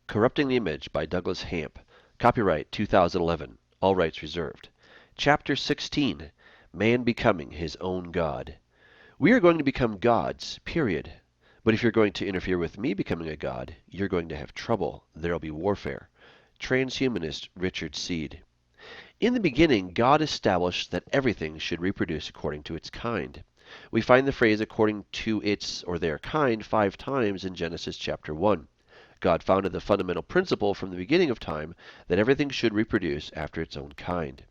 Corrupting the Image by Douglas Hamp. Copyright 2011. All rights reserved. Chapter 16. Man Becoming His Own God. We are going to become gods, period. But if you're going to interfere with me becoming a god, you're going to have trouble. There'll be warfare. Transhumanist Richard Seed. In the beginning, God established that everything should reproduce according to its kind. We find the phrase according to its or their kind 5 times in Genesis chapter 1. God founded the fundamental principle from the beginning of time that everything should reproduce after its own kind.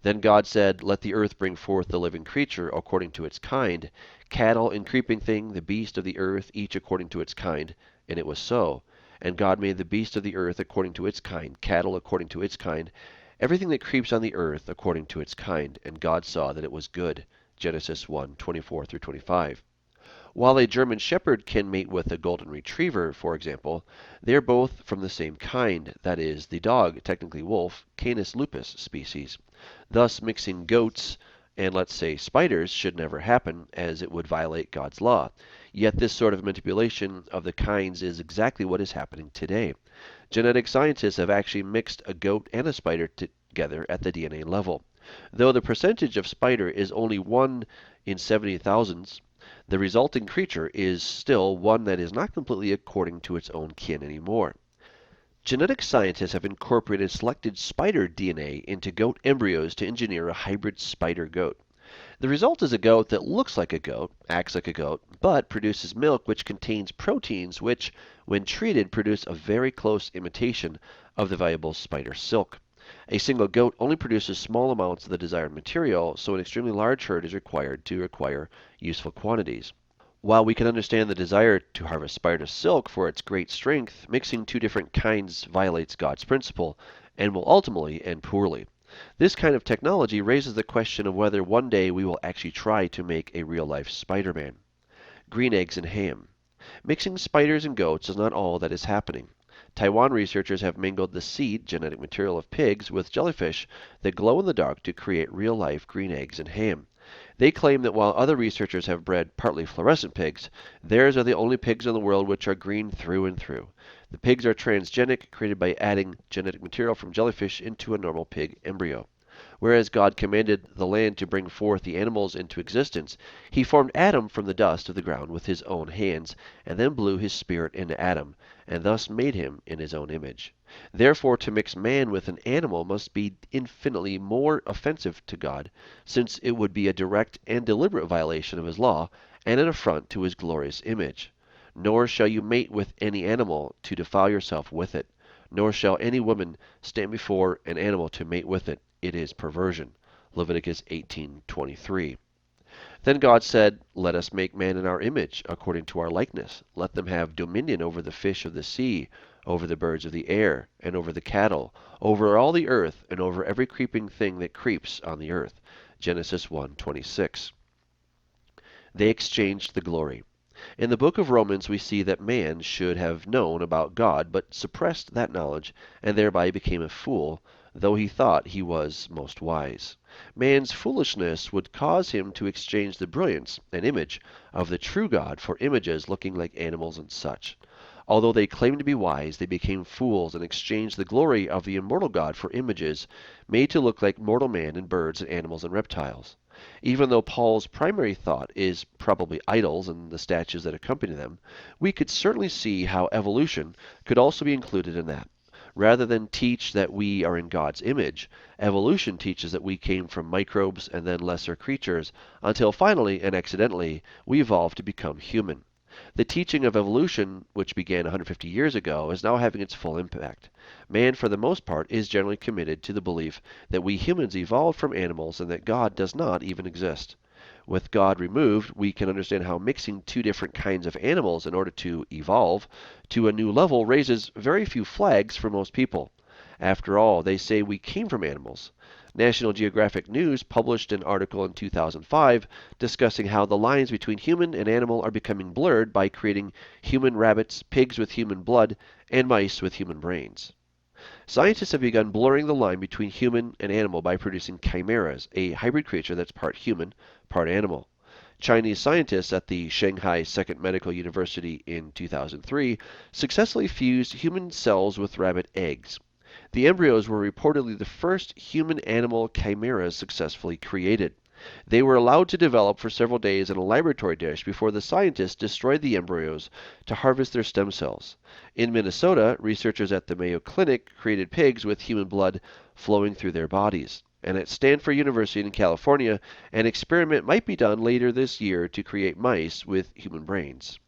Then God said, "Let the earth bring forth the living creature according to its kind, cattle and creeping thing, the beast of the earth, each according to its kind." And it was so. And God made the beast of the earth according to its kind, cattle according to its kind, everything that creeps on the earth according to its kind. And God saw that it was good. Genesis 1:24 through 25. While a German Shepherd can mate with a Golden Retriever, for example, they are both from the same kind, that is, the dog, technically wolf, Canis lupus species. Thus, mixing goats and, let's say, spiders should never happen, as it would violate God's law. Yet this sort of manipulation of the kinds is exactly what is happening today. Genetic scientists have actually mixed a goat and a spider together at the DNA level. Though the percentage of spider is only 1 in 70,000, the resulting creature is still one that is not completely according to its own kin anymore. Genetic scientists have incorporated selected spider DNA into goat embryos to engineer a hybrid spider-goat. The result is a goat that looks like a goat, acts like a goat, but produces milk which contains proteins which, when treated, produce a very close imitation of the valuable spider silk. A single goat only produces small amounts of the desired material, so an extremely large herd is required to acquire useful quantities. While we can understand the desire to harvest spider silk for its great strength, mixing 2 different kinds violates God's principle and will ultimately end poorly. This kind of technology raises the question of whether one day we will actually try to make a real-life Spider-Man. Green eggs and ham. Mixing spiders and goats is not all that is happening. Taiwan researchers have mingled the seed, genetic material of pigs, with jellyfish that glow in the dark to create real-life green eggs and ham. They claim that while other researchers have bred partly fluorescent pigs, theirs are the only pigs in the world which are green through and through. The pigs are transgenic, created by adding genetic material from jellyfish into a normal pig embryo. Whereas God commanded the land to bring forth the animals into existence, he formed Adam from the dust of the ground with his own hands, and then blew his spirit into Adam, and thus made him in his own image. Therefore, to mix man with an animal must be infinitely more offensive to God, since it would be a direct and deliberate violation of his law, and an affront to his glorious image. Nor shall you mate with any animal to defile yourself with it, nor shall any woman stand before an animal to mate with it. It is perversion. Leviticus 18:23. Then God said, "Let us make man in our image, according to our likeness. Let them have dominion over the fish of the sea, over the birds of the air, and over the cattle, over all the earth, and over every creeping thing that creeps on the earth." Genesis 1:26. They exchanged the glory. In the book of Romans, we see that man should have known about God, but suppressed that knowledge, and thereby became a fool, though he thought he was most wise. Man's foolishness would cause him to exchange the brilliance and image of the true God for images looking like animals and such. Although they claimed to be wise, they became fools and exchanged the glory of the immortal God for images made to look like mortal man and birds and animals and reptiles. Even though Paul's primary thought is probably idols and the statues that accompany them, we could certainly see how evolution could also be included in that. Rather than teach that we are in God's image, evolution teaches that we came from microbes and then lesser creatures, until finally and accidentally we evolved to become human. The teaching of evolution, which began 150 years ago, is now having its full impact. Man, for the most part, is generally committed to the belief that we humans evolved from animals and that God does not even exist. With God removed, we can understand how mixing 2 different kinds of animals in order to evolve to a new level raises very few flags for most people. After all, they say we came from animals. National Geographic News published an article in 2005 discussing how the lines between human and animal are becoming blurred by creating human rabbits, pigs with human blood, and mice with human brains. Scientists have begun blurring the line between human and animal by producing chimeras, a hybrid creature that's part human, part animal. Chinese scientists at the Shanghai Second Medical University in 2003 successfully fused human cells with rabbit eggs. The embryos were reportedly the first human-animal chimeras successfully created. They were allowed to develop for several days in a laboratory dish before the scientists destroyed the embryos to harvest their stem cells. In Minnesota, researchers at the Mayo Clinic created pigs with human blood flowing through their bodies. And at Stanford University in California, an experiment might be done later this year to create mice with human brains.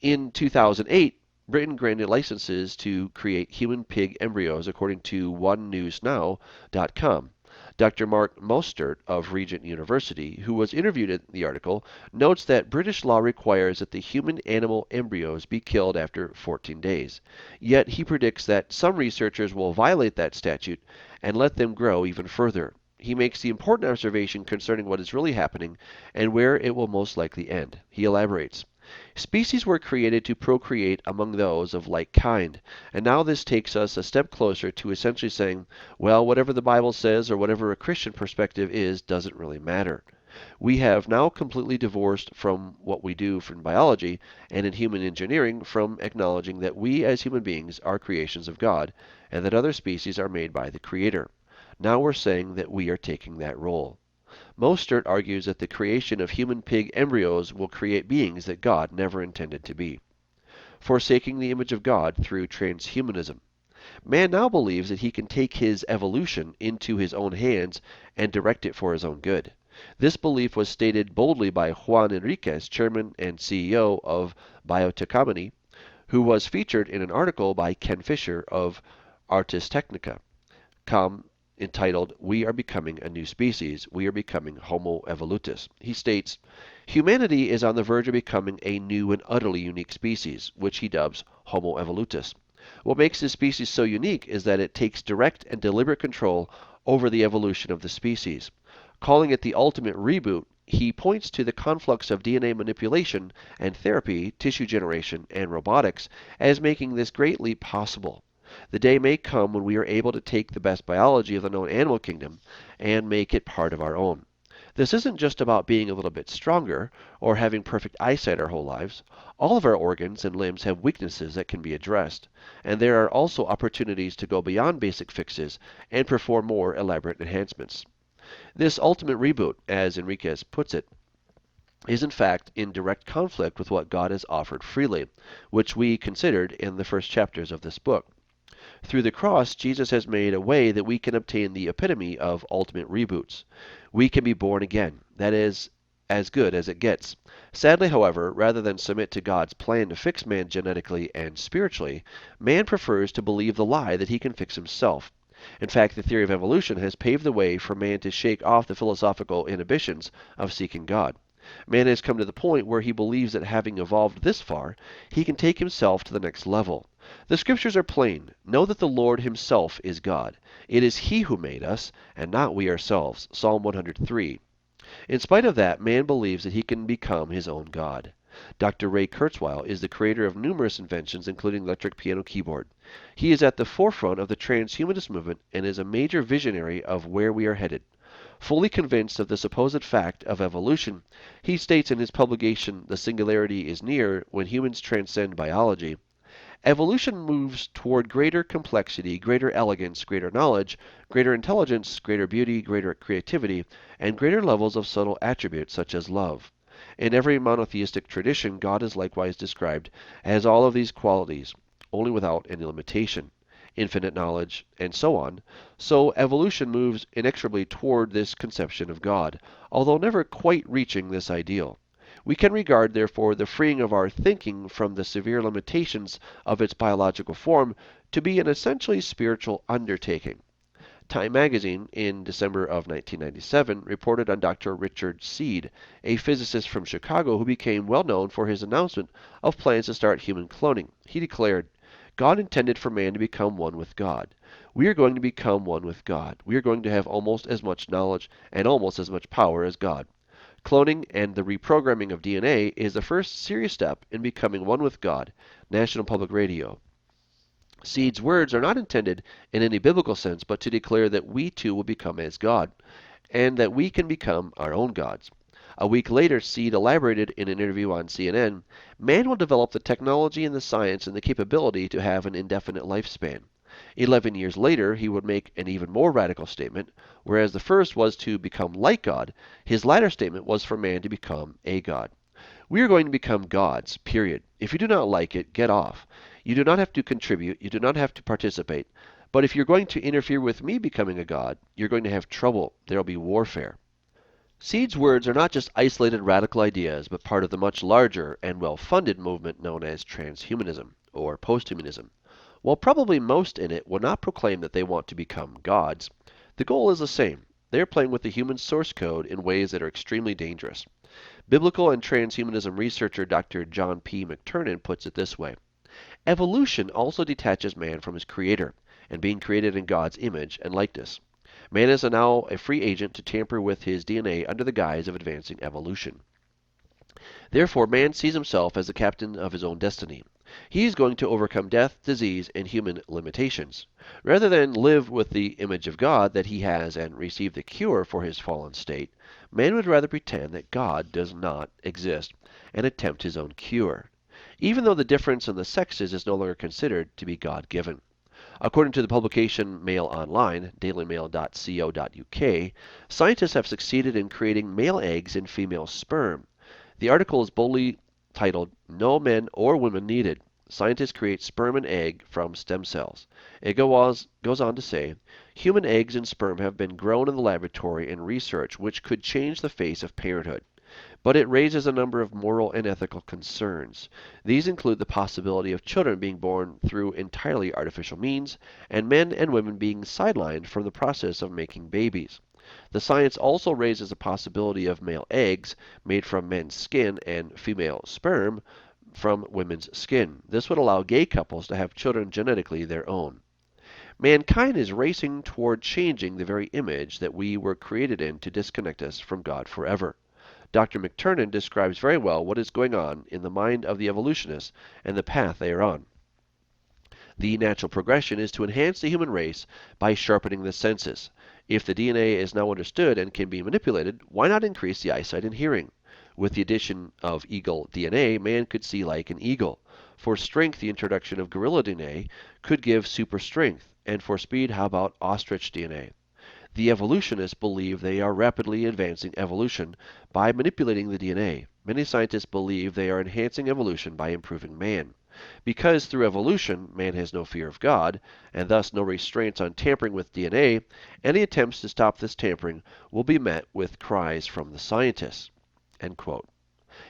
In 2008, Britain granted licenses to create human pig embryos, according to onenewsnow.com. Dr. Mark Mostert of Regent University, who was interviewed in the article, notes that British law requires that the human animal embryos be killed after 14 days. Yet he predicts that some researchers will violate that statute and let them grow even further. He makes the important observation concerning what is really happening and where it will most likely end. He elaborates. Species were created to procreate among those of like kind, and now this takes us a step closer to essentially saying, well, whatever the Bible says or whatever a Christian perspective is doesn't really matter. We have now completely divorced from what we do from biology and in human engineering from acknowledging that we as human beings are creations of God and that other species are made by the Creator. Now we're saying that we are taking that role. Mostert argues that the creation of human pig embryos will create beings that God never intended to be. Forsaking the image of God through transhumanism. Man now believes that he can take his evolution into his own hands and direct it for his own good. This belief was stated boldly by Juan Enriquez, chairman and CEO of Biotechnology, who was featured in an article by Ken Fisher of Ars Technica. Entitled, We Are Becoming a New Species, We Are Becoming Homo Evolutus. He states, humanity is on the verge of becoming a new and utterly unique species, which he dubs Homo Evolutus. What makes this species so unique is that it takes direct and deliberate control over the evolution of the species. Calling it the ultimate reboot, he points to the conflux of DNA manipulation and therapy, tissue generation, and robotics as making this great leap possible. The day may come when we are able to take the best biology of the known animal kingdom and make it part of our own. This isn't just about being a little bit stronger or having perfect eyesight our whole lives. All of our organs and limbs have weaknesses that can be addressed, and there are also opportunities to go beyond basic fixes and perform more elaborate enhancements. This ultimate reboot, as Enriquez puts it, is in fact in direct conflict with what God has offered freely, which we considered in the first chapters of this book. Through the cross, Jesus has made a way that we can obtain the epitome of ultimate reboots. We can be born again. That is as good as it gets. Sadly, however, rather than submit to God's plan to fix man genetically and spiritually, man prefers to believe the lie that he can fix himself. In fact, the theory of evolution has paved the way for man to shake off the philosophical inhibitions of seeking God. Man has come to the point where he believes that having evolved this far, he can take himself to the next level. The scriptures are plain. Know that the Lord himself is God. It is he who made us, and not we ourselves. Psalm 103. In spite of that, man believes that he can become his own God. Dr. Ray Kurzweil is the creator of numerous inventions, including electric piano keyboard. He is at the forefront of the transhumanist movement and is a major visionary of where we are headed. Fully convinced of the supposed fact of evolution, he states in his publication, The Singularity is Near, When Humans Transcend Biology, evolution moves toward greater complexity, greater elegance, greater knowledge, greater intelligence, greater beauty, greater creativity, and greater levels of subtle attributes such as love. In every monotheistic tradition, God is likewise described as all of these qualities, only without any limitation, infinite knowledge, and so on. So evolution moves inexorably toward this conception of God, although never quite reaching this ideal. We can regard, therefore, the freeing of our thinking from the severe limitations of its biological form to be an essentially spiritual undertaking. Time magazine, in December of 1997, reported on Dr. Richard Seed, a physicist from Chicago who became well known for his announcement of plans to start human cloning. He declared, God intended for man to become one with God. We are going to become one with God. We are going to have almost as much knowledge and almost as much power as God. Cloning and the reprogramming of DNA is the first serious step in becoming one with God. National Public Radio. Seed's words are not intended in any biblical sense, but to declare that we too will become as God, and that we can become our own gods. A week later, Seed elaborated in an interview on CNN, man will develop the technology and the science and the capability to have an indefinite lifespan. 11 years later, he would make an even more radical statement. Whereas the first was to become like God, his latter statement was for man to become a God. We are going to become gods, period. If you do not like it, get off. You do not have to contribute. You do not have to participate. But if you're going to interfere with me becoming a god, you're going to have trouble. There will be warfare. Seed's words are not just isolated radical ideas, but part of the much larger and well-funded movement known as transhumanism, or posthumanism. While probably most in it will not proclaim that they want to become gods, the goal is the same. They are playing with the human source code in ways that are extremely dangerous. Biblical and transhumanism researcher Dr. John P. McTernan puts it this way. Evolution also detaches man from his creator, and being created in God's image and likeness. Man is now a free agent to tamper with his DNA under the guise of advancing evolution. Therefore, man sees himself as the captain of his own destiny. He is going to overcome death, disease, and human limitations. Rather than live with the image of God that he has and receive the cure for his fallen state, man would rather pretend that God does not exist and attempt his own cure, even though the difference in the sexes is no longer considered to be God-given. According to the publication Mail Online, dailymail.co.uk, scientists have succeeded in creating male eggs in female sperm. The article is boldly titled, No Men or Women Needed. Scientists create sperm and egg from stem cells. It goes on to say, human eggs and sperm have been grown in the laboratory in research which could change the face of parenthood. But it raises a number of moral and ethical concerns. These include the possibility of children being born through entirely artificial means, and men and women being sidelined from the process of making babies. The science also raises the possibility of male eggs made from men's skin and female sperm from women's skin. This would allow gay couples to have children genetically their own. Mankind is racing toward changing the very image that we were created in to disconnect us from God forever. Dr. McTernan describes very well what is going on in the mind of the evolutionists and the path they are on. The natural progression is to enhance the human race by sharpening the senses. If the DNA is now understood and can be manipulated, why not increase the eyesight and hearing? With the addition of eagle DNA, man could see like an eagle. For strength, the introduction of gorilla DNA could give super strength. And for speed, how about ostrich DNA? The evolutionists believe they are rapidly advancing evolution by manipulating the DNA. Many scientists believe they are enhancing evolution by improving man. Because through evolution, man has no fear of God, and thus no restraints on tampering with DNA, any attempts to stop this tampering will be met with cries from the scientists. End quote.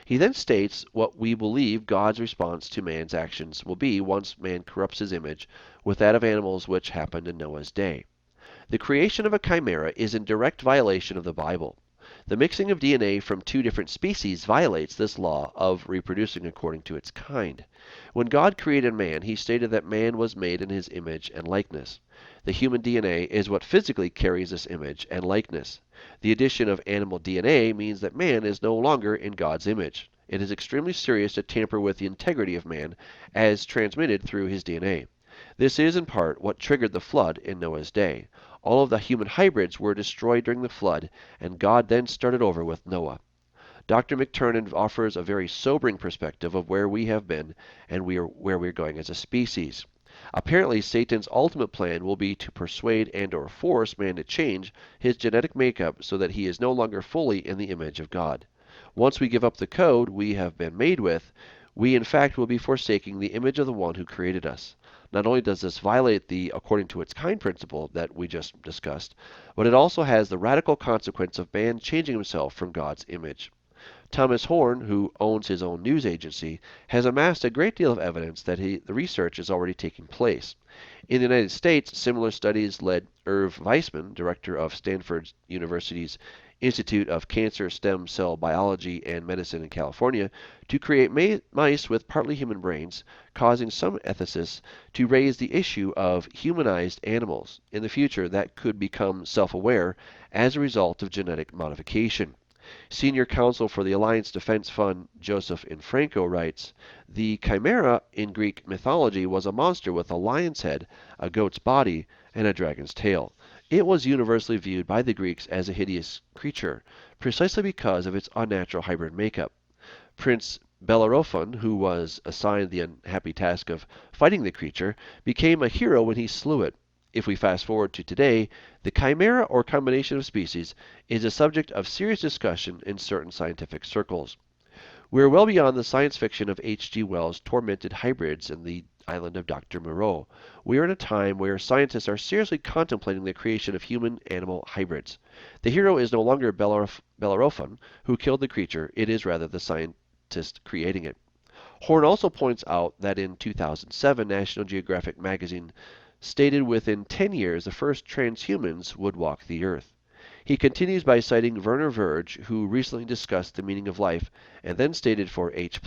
He then states what we believe God's response to man's actions will be once man corrupts his image with that of animals, which happened in Noah's day. The creation of a chimera is in direct violation of the Bible. The mixing of DNA from two different species violates this law of reproducing according to its kind. When God created man, he stated that man was made in his image and likeness. The human DNA is what physically carries this image and likeness. The addition of animal DNA means that man is no longer in God's image. It is extremely serious to tamper with the integrity of man as transmitted through his DNA. This is, in part, what triggered the flood in Noah's day. All of the human hybrids were destroyed during the flood, and God then started over with Noah. Dr. McTernan offers a very sobering perspective of where we have been and where we're going as a species. Apparently, Satan's ultimate plan will be to persuade and or force man to change his genetic makeup so that he is no longer fully in the image of God. Once we give up the code we have been made with, we in fact will be forsaking the image of the one who created us. Not only does this violate the according to its kind principle that we just discussed, but it also has the radical consequence of man changing himself from God's image. Thomas Horn, who owns his own news agency, has amassed a great deal of evidence that the research is already taking place. In the United States, similar studies led Irv Weissman, director of Stanford University's Institute of Cancer Stem Cell Biology and Medicine in California, to create mice with partly human brains, causing some ethicists to raise the issue of humanized animals in the future that could become self-aware as a result of genetic modification. Senior counsel for the Alliance Defense Fund, Joseph Infranco, writes, "The chimera in Greek mythology was a monster with a lion's head, a goat's body, and a dragon's tail. It was universally viewed by the Greeks as a hideous creature, precisely because of its unnatural hybrid makeup. Prince Bellerophon, who was assigned the unhappy task of fighting the creature, became a hero when he slew it. If we fast forward to today, the chimera or combination of species is a subject of serious discussion in certain scientific circles. We are well beyond the science fiction of H.G. Wells' tormented hybrids in the island of Dr. Moreau. We are in a time where scientists are seriously contemplating the creation of human-animal hybrids. The hero is no longer Bellerophon, who killed the creature. It is rather the scientist creating it. Horn also points out that in 2007, National Geographic magazine stated within 10 years the first transhumans would walk the earth. He continues by citing Werner Verge, who recently discussed the meaning of life, and then stated for H+,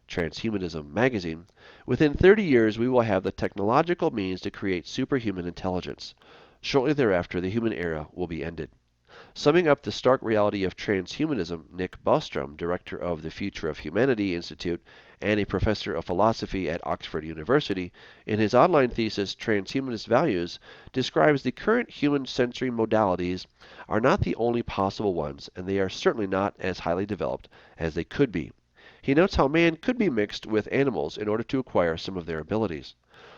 Transhumanism magazine, "Within 30 years we will have the technological means to create superhuman intelligence. Shortly thereafter, the human era will be ended." Summing up the stark reality of transhumanism, Nick Bostrom, director of the Future of Humanity Institute and a professor of philosophy at Oxford University, in his online thesis Transhumanist Values, describes the current human sensory modalities are not the only possible ones, and they are certainly not as highly developed as they could be. He notes how man could be mixed with animals in order to acquire some of their abilities.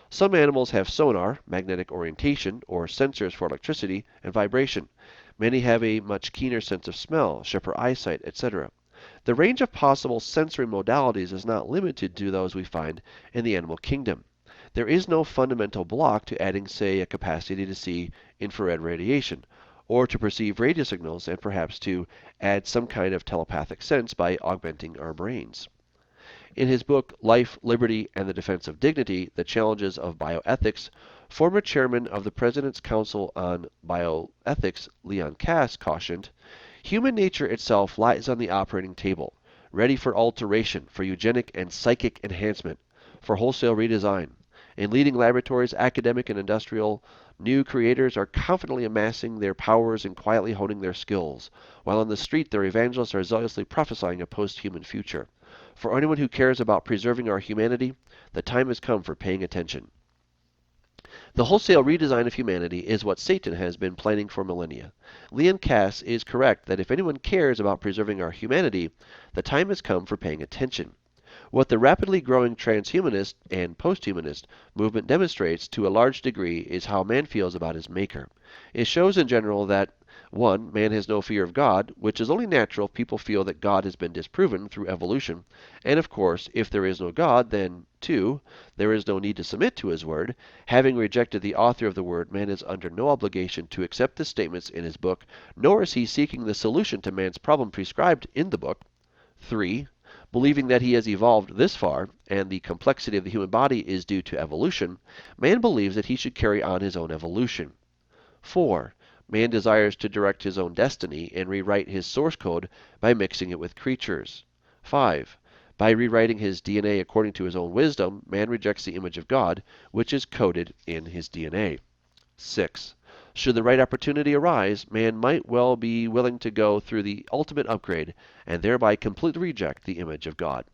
Some animals have sonar, magnetic orientation, or sensors for electricity and vibration. Many have a much keener sense of smell, sharper eyesight, etc. The range of possible sensory modalities is not limited to those we find in the animal kingdom. There is no fundamental block to adding, say, a capacity to see infrared radiation, or to perceive radio signals, and perhaps to add some kind of telepathic sense by augmenting our brains. In his book Life, Liberty, and the Defense of Dignity, The Challenges of Bioethics, former chairman of the President's Council on Bioethics, Leon Kass, cautioned, "Human nature itself lies on the operating table, ready for alteration, for eugenic and psychic enhancement, for wholesale redesign. In leading laboratories, academic and industrial, new creators are confidently amassing their powers and quietly honing their skills, while on the street their evangelists are zealously prophesying a post-human future. For anyone who cares about preserving our humanity, the time has come for paying attention." The wholesale redesign of humanity is what Satan has been planning for millennia. Leon Kass is correct that if anyone cares about preserving our humanity, the time has come for paying attention. What the rapidly growing transhumanist and posthumanist movement demonstrates to a large degree is how man feels about his maker. It shows in general that 1. Man has no fear of God, which is only natural if people feel that God has been disproven through evolution. And of course, if there is no God, then 2. There is no need to submit to his word. Having rejected the author of the word, man is under no obligation to accept the statements in his book, nor is he seeking the solution to man's problem prescribed in the book. 3. Believing that he has evolved this far, and the complexity of the human body is due to evolution, man believes that he should carry on his own evolution. 4. Man desires to direct his own destiny and rewrite his source code by mixing it with creatures. 5. By rewriting his DNA according to his own wisdom, man rejects the image of God, which is coded in his DNA. 6. Should the right opportunity arise, man might well be willing to go through the ultimate upgrade and thereby completely reject the image of God.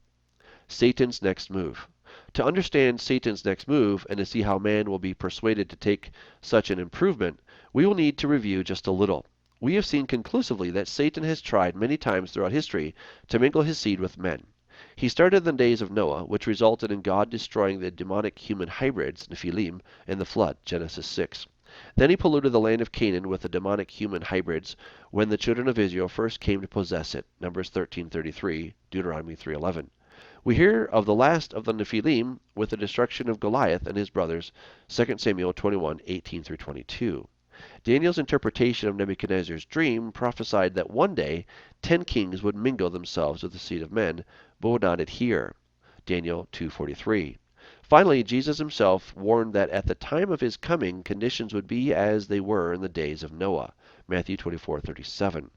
Satan's next move. To understand Satan's next move and to see how man will be persuaded to take such an improvement, we will need to review just a little. We have seen conclusively that Satan has tried many times throughout history to mingle his seed with men. He started in the days of Noah, which resulted in God destroying the demonic human hybrids, Nephilim, in the flood, Genesis 6. Then he polluted the land of Canaan with the demonic human hybrids when the children of Israel first came to possess it, Numbers 13:33, Deuteronomy 3:11. We hear of the last of the Nephilim with the destruction of Goliath and his brothers, 2 Samuel 21:18-22. Daniel's interpretation of Nebuchadnezzar's dream prophesied that one day 10 kings would mingle themselves with the seed of men, but would not adhere. Daniel 2:43. Finally, Jesus himself warned that at the time of his coming, conditions would be as they were in the days of Noah. Matthew 24:37.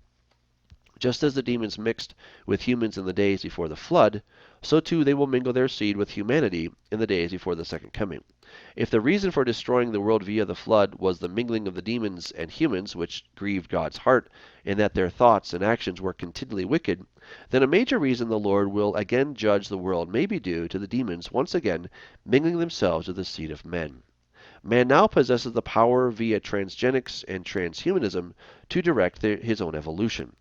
Just as the demons mixed with humans in the days before the flood, so too they will mingle their seed with humanity in the days before the second coming. If the reason for destroying the world via the flood was the mingling of the demons and humans, which grieved God's heart, and that their thoughts and actions were continually wicked, then a major reason the Lord will again judge the world may be due to the demons once again mingling themselves with the seed of men. Man now possesses the power via transgenics and transhumanism to direct his own evolution.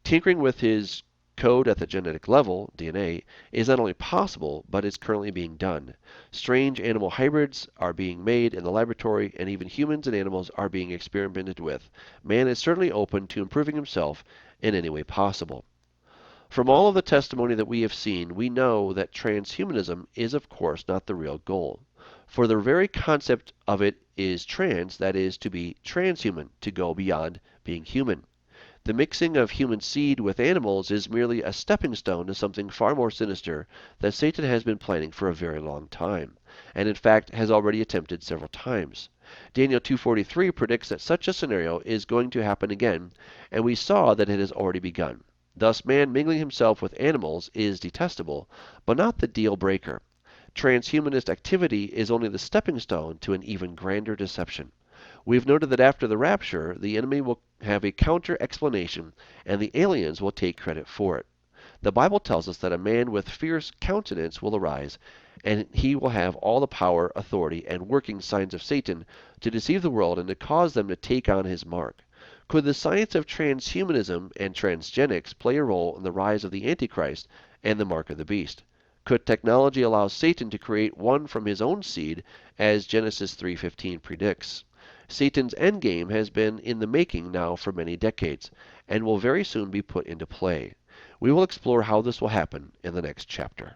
Tinkering with his code at the genetic level, DNA, is not only possible, but is currently being done. Strange animal hybrids are being made in the laboratory, and even humans and animals are being experimented with. Man is certainly open to improving himself in any way possible. From all of the testimony that we have seen, we know that transhumanism is, of course, not the real goal. For the very concept of it is trans, that is, to be transhuman, to go beyond being human. The mixing of human seed with animals is merely a stepping stone to something far more sinister that Satan has been planning for a very long time, and in fact has already attempted several times. Daniel 2:43 predicts that such a scenario is going to happen again, and we saw that it has already begun. Thus, man mingling himself with animals is detestable, but not the deal breaker. Transhumanist activity is only the stepping stone to an even grander deception. We've noted that after the rapture, the enemy will have a counter explanation, and the aliens will take credit for it. The Bible tells us that a man with fierce countenance will arise, and he will have all the power, authority, and working signs of Satan to deceive the world and to cause them to take on his mark. Could the science of transhumanism and transgenics play a role in the rise of the Antichrist and the mark of the beast? Could technology allow Satan to create one from his own seed, as Genesis 3:15 predicts? Satan's endgame has been in the making now for many decades, and will very soon be put into play. We will explore how this will happen in the next chapter.